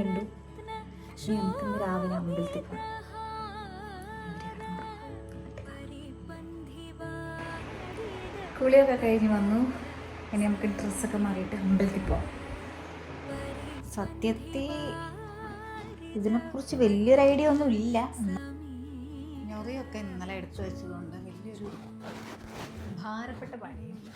കണ്ടു. ഇനി നമുക്ക് രാവിലെ അമ്പലത്തിൽ പോകാം. കുളിയൊക്കെ കഴിഞ്ഞ് വന്നു. ഇനി നമുക്ക് ഡ്രസ്സൊക്കെ മാറിയിട്ട് അമ്പലത്തിൽ പോകാം. സത്യത്തിൽ ഇതിനെക്കുറിച്ച് വലിയൊരു ഐഡിയ ഒന്നും ഇല്ല. ഞൊറിയൊക്കെ ഇന്നലെ എടുത്തു വെച്ചതുകൊണ്ട് വലിയൊരു ഭാരപ്പെട്ട പണിയില്ല.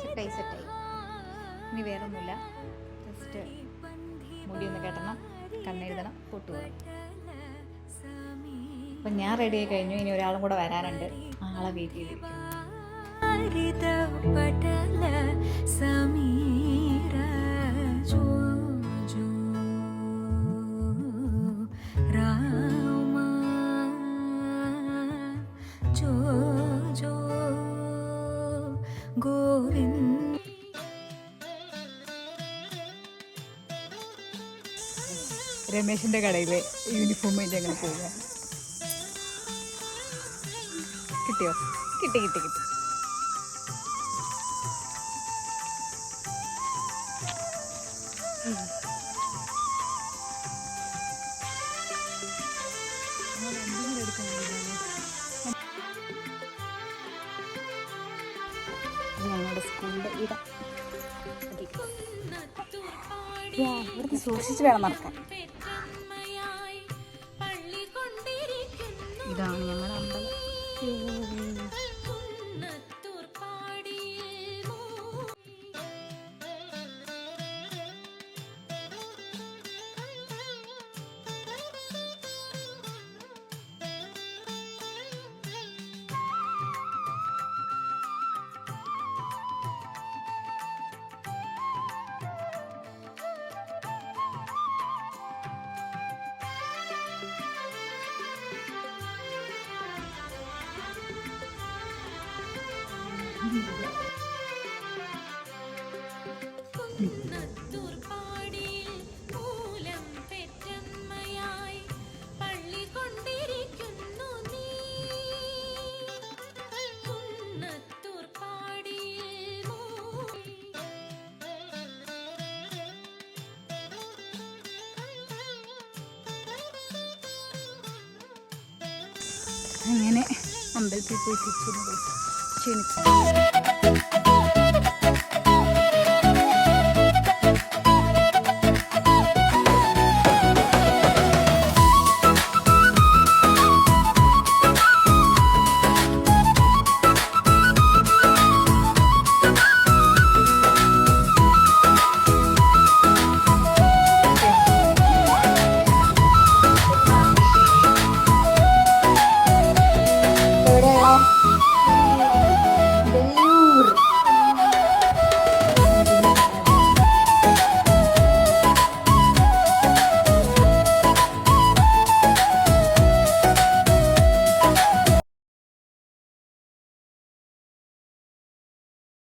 സെറ്റായി. ഇനി വേറൊന്നുമില്ല. ജസ്റ്റ് മുടിയൊന്ന് കെട്ടണം, കണ്ണെഴുതണം, പൊട്ടു പോകണം. അപ്പം ഞാൻ റെഡിയായി കഴിഞ്ഞു. ഇനി ഒരാളും കൂടെ വരാനുണ്ട്. ആളെ വെയിറ്റ് ചെയ്തിരിക്കും. രമേശിൻ്റെ കടയിലെ യൂണിഫോം ആയിട്ട് അങ്ങനെ പോവുക. കിട്ടിയോ? കിട്ടി. ഞങ്ങളുടെ സ്കൂളിൻ്റെ ഇടം ഇവിടുന്ന് സൂക്ഷിച്ച് വേണം നടക്കാൻ. ഇതാണ് ഞങ്ങളുടെ അമ്പലം. അങ്ങനെ അമ്പലത്തിൽ പോയി തിരിച്ചു ക്ഷണിച്ചു.